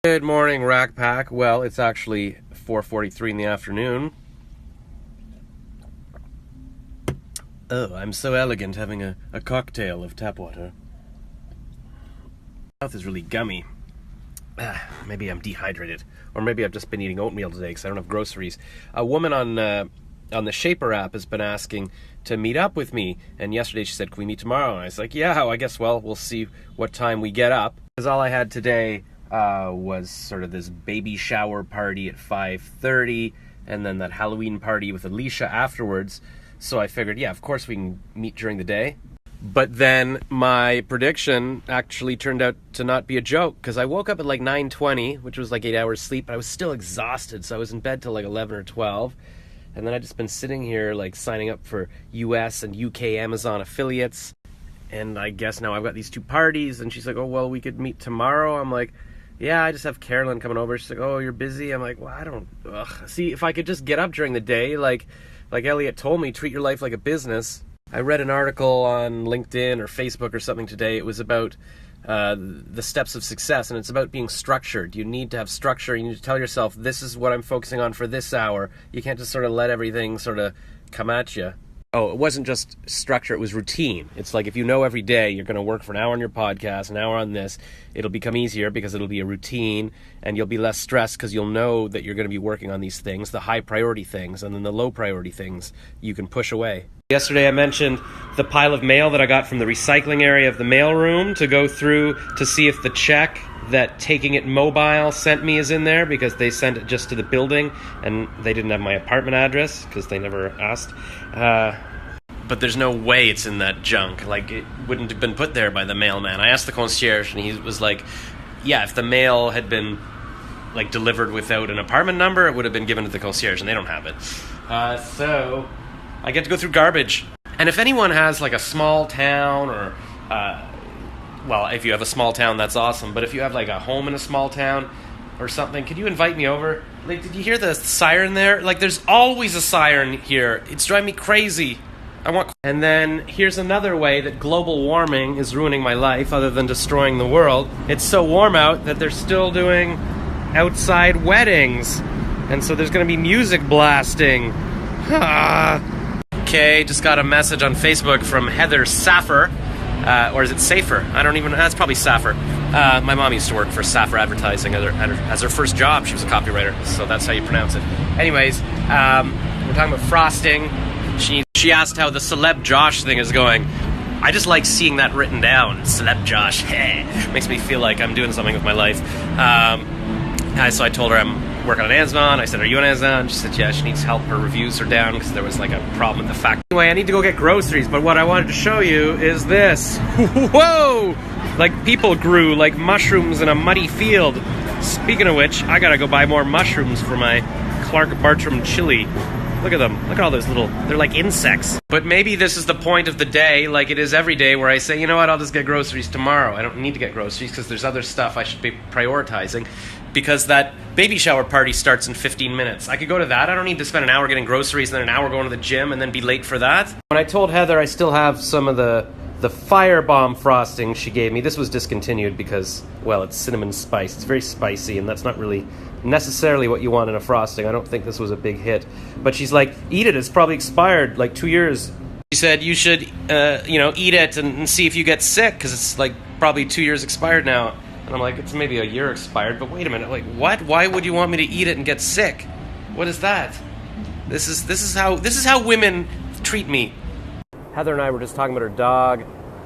Good morning, Rack Pack. Well, it's actually 4:43 in the afternoon. Oh, I'm so elegant having a cocktail of tap water. My mouth is really gummy. Maybe I'm dehydrated. Or maybe I've just been eating oatmeal today because I don't have groceries. A woman on the Shaper app has been asking to meet up with me. And yesterday she said, "Can we meet tomorrow?" And I was like, yeah, I guess, well, we'll see what time we get up. Because all I had today was sort of this baby shower party at 5:30, and then that Halloween party with Alicia afterwards. So I figured, yeah, of course we can meet during the day. But then my prediction actually turned out to not be a joke, because I woke up at like 9:20, which was like 8 hours sleep, but I was still exhausted, so I was in bed till like 11 or 12. And then I'd just been sitting here like signing up for US and UK Amazon affiliates. And I guess now I've got these two parties, and she's like, oh, well, we could meet tomorrow. I'm like, yeah, I just have Carolyn coming over. She's like, oh, you're busy? I'm like, well, I don't... See, if I could just get up during the day, like Elliot told me, treat your life like a business. I read an article on LinkedIn or Facebook or something today. It was about the steps of success, and it's about being structured. You need to have structure. You need to tell yourself, this is what I'm focusing on for this hour. You can't just sort of let everything sort of come at you. Oh, it wasn't just structure, it was routine. It's like if you know every day you're going to work for an hour on your podcast, an hour on this, it'll become easier because it'll be a routine, and you'll be less stressed because you'll know that you're going to be working on these things, the high priority things, and then the low priority things you can push away. Yesterday I mentioned the pile of mail that I got from the recycling area of the mailroom to go through to see if the check that Taking It Mobile sent me is in there, because they sent it just to the building and they didn't have my apartment address because they never asked. But there's no way it's in that junk. Like, it wouldn't have been put there by the mailman. I asked the concierge and he was like, yeah, if the mail had been like delivered without an apartment number, it would have been given to the concierge, and they don't have it. So I get to go through garbage. And if anyone has like a small town or well, if you have a small town, that's awesome. But if you have like a home in a small town or something, could you invite me over? Like, did you hear the siren there? Like, there's always a siren here. It's driving me crazy. And then here's another way that global warming is ruining my life, other than destroying the world. It's so warm out that they're still doing outside weddings. And so there's going to be music blasting. Okay, just got a message on Facebook from Heather Saffer. Or is it Safer? I don't even know. That's probably Saffer. My mom used to work for Saffer Advertising as her first job. She was a copywriter, so that's how you pronounce it. Anyways, we're talking about frosting. She asked how the Celeb Josh thing is going. I just like seeing that written down. Celeb Josh. Hey, makes me feel like I'm doing something with my life. So I told her I'm working on Amazon. I said, are you on Amazon? She said, yeah, she needs help. Her reviews are down because there was like a problem with the fact. Anyway, I need to go get groceries, but what I wanted to show you is this. Whoa! Like people grew like mushrooms in a muddy field. Speaking of which, I gotta go buy more mushrooms for my Clark Bartram chili. Look at them. Look at all those little... They're like insects. But maybe this is the point of the day, like it is every day, where I say, you know what, I'll just get groceries tomorrow. I don't need to get groceries because there's other stuff I should be prioritizing, because that baby shower party starts in 15 minutes. I could go to that. I don't need to spend an hour getting groceries and then an hour going to the gym and then be late for that. When I told Heather I still have some of the Firebomb frosting she gave me, this was discontinued because, well, it's cinnamon spice. It's very spicy, and that's not really necessarily what you want in a frosting. I don't think this was a big hit. But she's like, eat it. It's probably expired like 2 years. She said you should, eat it and see if you get sick, because it's like probably 2 years expired now. And I'm like, it's maybe a year expired, but wait a minute. Like, what? Why would you want me to eat it and get sick? What is that? This is how women treat me. Heather and I were just talking about her dog,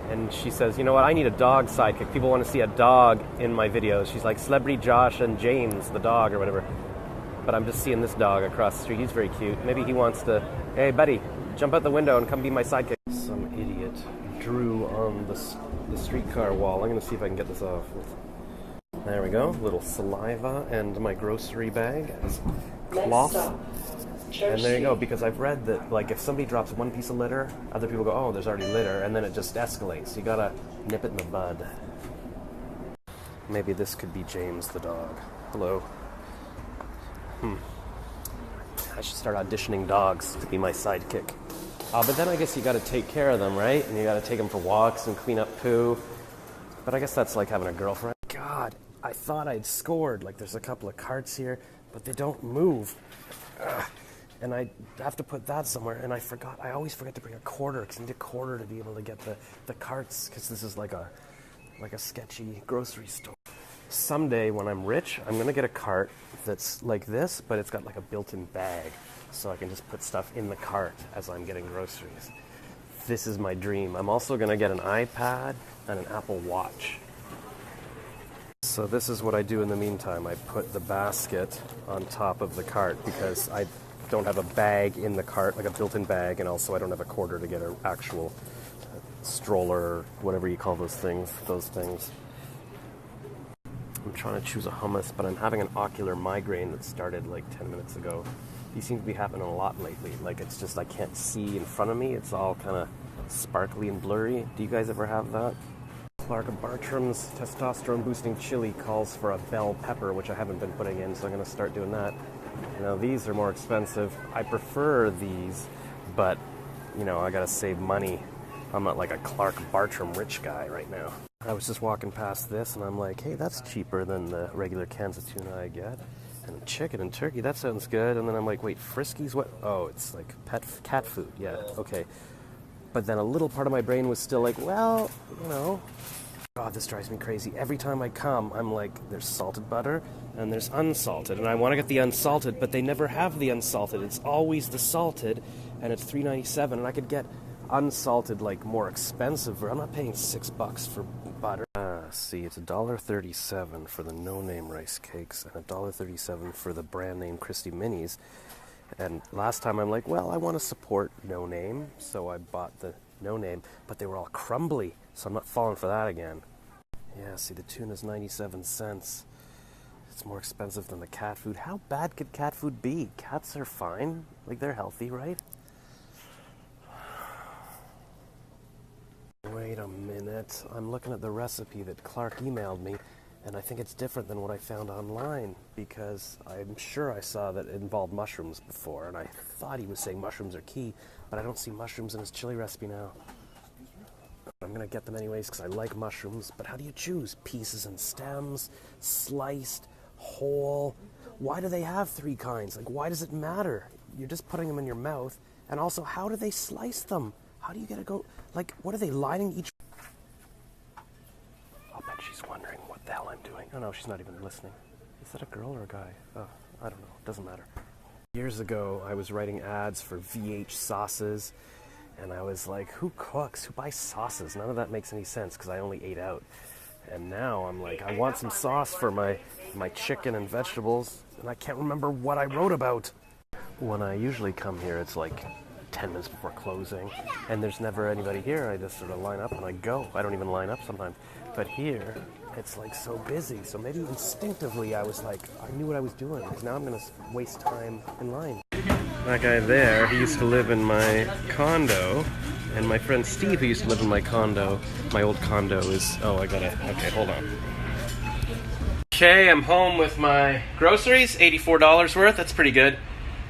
and she says, you know what, I need a dog sidekick. People want to see a dog in my videos. She's like, Celebrity Josh and James, the dog, or whatever. But I'm just seeing this dog across the street. He's very cute. Maybe he wants to, hey, buddy, jump out the window and come be my sidekick. Some idiot drew on the streetcar wall. I'm going to see if I can get this off. There we go. Little saliva and my grocery bag as cloth. And there you go, because I've read that, like, if somebody drops one piece of litter, other people go, oh, there's already litter, and then it just escalates. You gotta nip it in the bud. Maybe this could be James the dog. Hello. I should start auditioning dogs to be my sidekick. But then I guess you gotta take care of them, right? And you gotta take them for walks and clean up poo. But I guess that's like having a girlfriend. God, I thought I'd scored. Like, there's a couple of carts here, but they don't move. And I have to put that somewhere, and I always forget to bring a quarter, because I need a quarter to be able to get the carts, because this is like a sketchy grocery store. Someday when I'm rich, I'm going to get a cart that's like this, but it's got like a built-in bag, so I can just put stuff in the cart as I'm getting groceries. This is my dream. I'm also going to get an iPad and an Apple Watch. So this is what I do in the meantime. I put the basket on top of the cart, because I don't have a bag in the cart, like a built-in bag, and also I don't have a quarter to get an actual stroller, whatever you call those things. I'm trying to choose a hummus, but I'm having an ocular migraine that started like 10 minutes ago. These seem to be happening a lot lately. Like, it's just I can't see in front of me. It's all kind of sparkly and blurry. Do you guys ever have that? Clark Bartram's testosterone-boosting chili calls for a bell pepper, which I haven't been putting in, so I'm going to start doing that. Now, these are more expensive. I prefer these, but, you know, I got to save money. I'm not like a Clark Bartram rich guy right now. I was just walking past this, and I'm like, hey, that's cheaper than the regular cans of tuna I get. And chicken and turkey, that sounds good. And then I'm like, wait, Friskies, what? Oh, it's like cat food. Yeah, okay. But then a little part of my brain was still like, well, you know. God, this drives me crazy. Every time I come, I'm like, there's salted butter and there's unsalted. And I want to get the unsalted, but they never have the unsalted. It's always the salted, and it's $3.97. And I could get unsalted, like, more expensive. I'm not paying $6 for butter. See, it's $1.37 for the no-name rice cakes and $1.37 for the brand name Christy Minis. And last time I'm like, well, I want to support no name, so I bought the no name, but they were all crumbly, so I'm not falling for that again. Yeah, see, the tuna's 97 cents. It's more expensive than the cat food. How bad could cat food be? Cats are fine. Like, they're healthy, right? Wait a minute. I'm looking at the recipe that Clark emailed me, and I think it's different than what I found online, because I'm sure I saw that it involved mushrooms before, and I thought he was saying mushrooms are key, but I don't see mushrooms in his chili recipe now. I'm going to get them anyways because I like mushrooms, but how do you choose? Pieces and stems, sliced, whole? Why do they have 3 kinds? Like, why does it matter? You're just putting them in your mouth, and also, how do they slice them? How do you get to go, like, what are they lining each? I'll bet she's wondering what the hell I'm doing. Oh no, she's not even listening. Is that a girl or a guy? Oh, I don't know. Doesn't matter. Years ago, I was writing ads for VH sauces, and I was like, who cooks? Who buys sauces? None of that makes any sense because I only ate out. And now I'm like, I want some sauce for my chicken and vegetables, and I can't remember what I wrote about. When I usually come here, it's like 10 minutes before closing, and there's never anybody here. I just sort of line up and I go. I don't even line up sometimes. But here, it's like so busy. So maybe instinctively I was like, I knew what I was doing, because now I'm going to waste time in line. That guy there, he used to live in my condo, and my friend Steve, who used to live in my condo, my old condo is, okay, hold on. Okay, I'm home with my groceries, $84 worth. That's pretty good.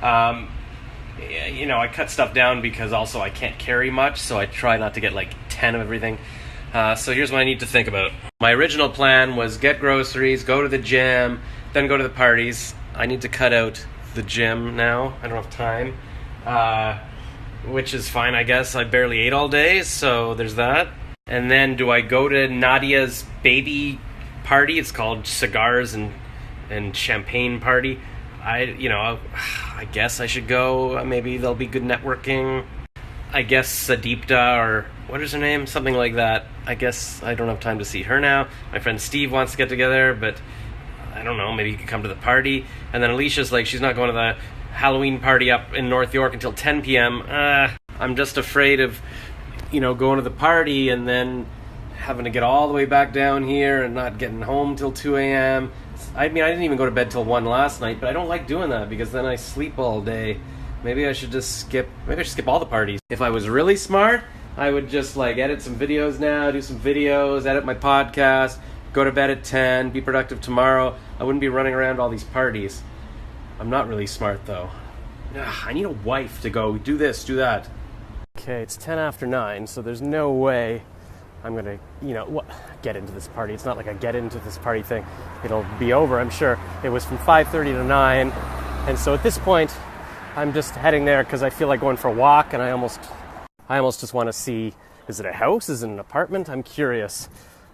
You know, I cut stuff down because also I can't carry much, so I try not to get like 10 of everything. So here's what I need to think about. My original plan was get groceries, go to the gym, then go to the parties. I need to cut out the gym now. I don't have time, which is fine, I guess. I barely ate all day, so there's that. And then do I go to Nadia's baby party? It's called Cigars and Champagne Party. I guess I should go. Maybe there'll be good networking. I guess Sadipta, or what is her name? Something like that. I guess I don't have time to see her now. My friend Steve wants to get together, but I don't know. Maybe he could come to the party. And then Alicia's like, she's not going to the Halloween party up in North York until 10 p.m. I'm just afraid of, going to the party and then having to get all the way back down here and not getting home till 2 a.m. I mean, I didn't even go to bed till 1 last night, but I don't like doing that because then I sleep all day. Maybe I should skip all the parties. If I was really smart, I would just edit some videos now, do some videos, edit my podcast, go to bed at 10, be productive tomorrow. I wouldn't be running around all these parties. I'm not really smart though. I need a wife to go do this, do that. Okay, it's 10 after 9, so there's no way I'm going to, get into this party. It's not like a get into this party thing. It'll be over, I'm sure. It was from 5:30 to 9. And so at this point, I'm just heading there because I feel like going for a walk, and I almost just want to see, is it a house? Is it an apartment? I'm curious.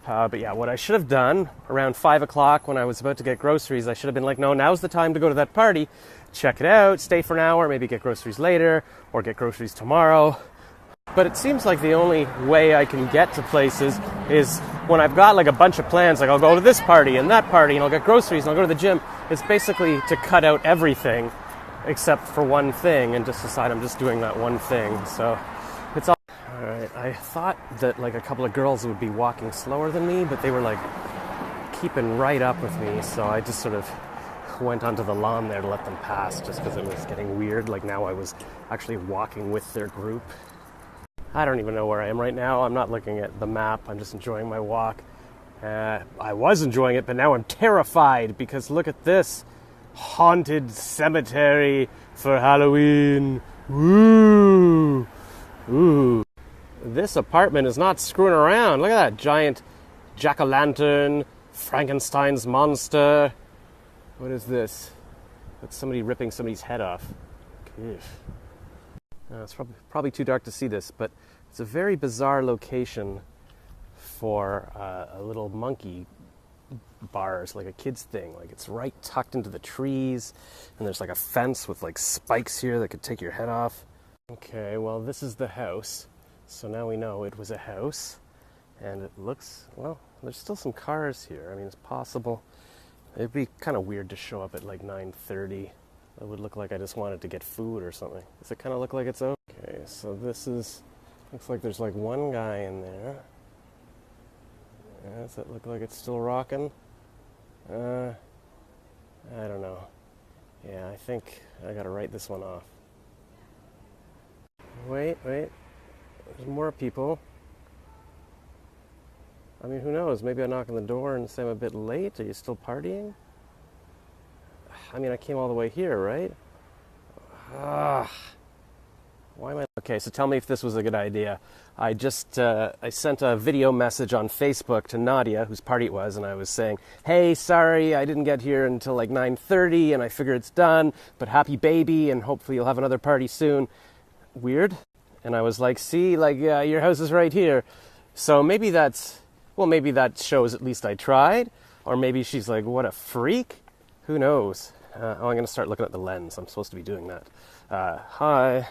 But yeah, what I should have done around 5 o'clock when I was about to get groceries, I should have been like, no, now's the time to go to that party, check it out, stay for an hour, maybe get groceries later, or get groceries tomorrow. But it seems like the only way I can get to places is when I've got like a bunch of plans, like I'll go to this party and that party, and I'll get groceries, and I'll go to the gym. It's basically to cut out everything except for one thing and just decide I'm just doing that one thing. So it's all right. I thought that like a couple of girls would be walking slower than me, but they were like keeping right up with me. So I just sort of went onto the lawn there to let them pass just because it was getting weird. Like now I was actually walking with their group. I don't even know where I am right now. I'm not looking at the map. I'm just enjoying my walk. I was enjoying it, but now I'm terrified because look at this. Haunted cemetery for Halloween. Woo! Ooh. This apartment is not screwing around. Look at that giant jack-o'-lantern, Frankenstein's monster. What is this? That's somebody ripping somebody's head off. It's probably too dark to see this, but it's a very bizarre location for a little monkey bars, like a kid's thing. Like it's right tucked into the trees, and there's like a fence with like spikes here that could take your head off. Okay, well this is the house, so now we know it was a house, and it looks, well, there's still some cars here. I mean, it's possible. It'd be kind of weird to show up at like 9:30. It would look like I just wanted to get food or something. Does it kind of look like it's open? Okay, so this is, looks like there's like one guy in there. Does it look like it's still rocking? I don't know. Yeah, I think I gotta write this one off. Wait. There's more people. I mean, who knows? Maybe I knock on the door and say I'm a bit late. Are you still partying? I mean, I came all the way here, right? Why am I... Okay, so tell me if this was a good idea. I sent a video message on Facebook to Nadia, whose party it was, and I was saying, hey, sorry, I didn't get here until like 9:30, and I figure it's done, but happy baby, and hopefully you'll have another party soon. Weird. And I was like, see, like, your house is right here. So maybe maybe that shows at least I tried, or maybe she's like, what a freak. Who knows? I'm going to start looking at the lens. I'm supposed to be doing that. Hi.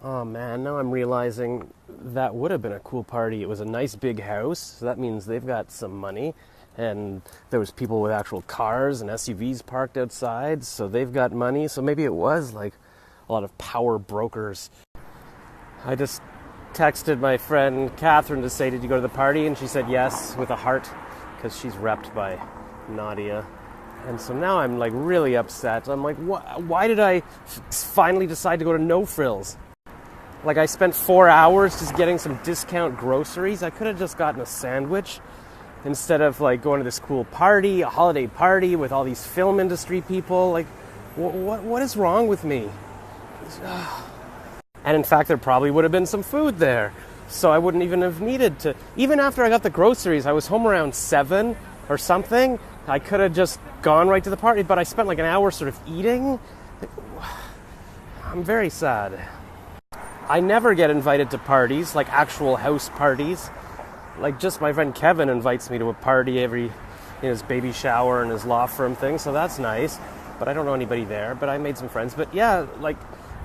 Oh, man, now I'm realizing that would have been a cool party. It was a nice big house, so that means they've got some money. And there was people with actual cars and SUVs parked outside, so they've got money. So maybe it was like a lot of power brokers. I just texted my friend Catherine to say, did you go to the party? And she said yes, with a heart, because she's repped by Nadia. And so now I'm like really upset. I'm like, why did I finally decide to go to No Frills? Like I spent 4 hours just getting some discount groceries. I could have just gotten a sandwich instead of like going to this cool party, a holiday party with all these film industry people. Like, what is wrong with me? And in fact, there probably would have been some food there. So I wouldn't even have needed to, even after I got the groceries, I was home around 7 or something. I could have just gone right to the party, but I spent like an hour sort of eating. I'm very sad. I never get invited to parties, like actual house parties. Like just my friend Kevin invites me to a party in his baby shower and his law firm thing, so that's nice. But I don't know anybody there, but I made some friends. But yeah, like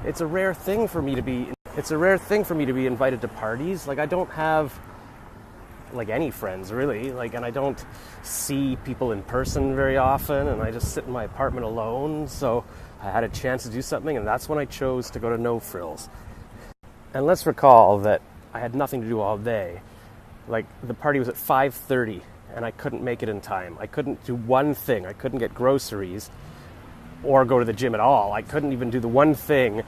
it's a rare thing for me to be invited to parties. Like I don't have like any friends really, like, and I don't see people in person very often, and I just sit in my apartment alone. So I had a chance to do something, and that's when I chose to go to No Frills. And let's recall that I had nothing to do all day. Like the party was at 5:30, and I couldn't make it in time. I couldn't do one thing. I couldn't get groceries or go to the gym at all. I couldn't even do the one thing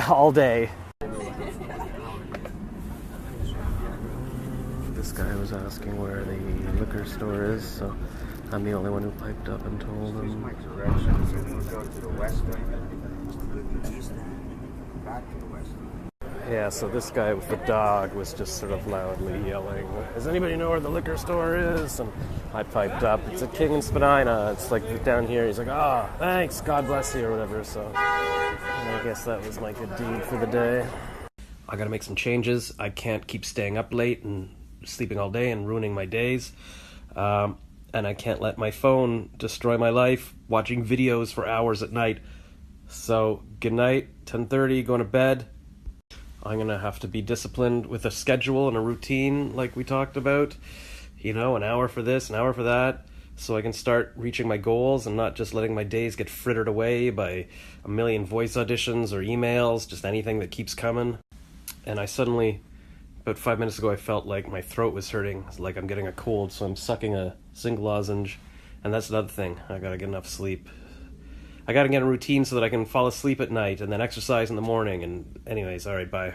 all day. This guy was asking where the liquor store is, so I'm the only one who piped up and told him. My directions, and we'll go to the west end, east end, back to the west end. Yeah, so this guy with the dog was just sort of loudly yelling, "Does anybody know where the liquor store is?" And I piped up, "It's at King and Spadina. It's like down here." He's like, "Oh, thanks, God bless you," or whatever. So I guess that was my good deed for the day. I gotta make some changes. I can't keep staying up late and sleeping all day and ruining my days. And I can't let my phone destroy my life watching videos for hours at night. So, good night, 10:30, going to bed. I'm going to have to be disciplined with a schedule and a routine like we talked about. You know, an hour for this, an hour for that, so I can start reaching my goals and not just letting my days get frittered away by a million voice auditions or emails, just anything that keeps coming. And I suddenly, about 5 minutes ago, I felt like my throat was hurting, like I'm getting a cold, so I'm sucking a zinc lozenge. And that's another thing. I got to get enough sleep. I got to get a routine so that I can fall asleep at night and then exercise in the morning. And anyways, all right, bye.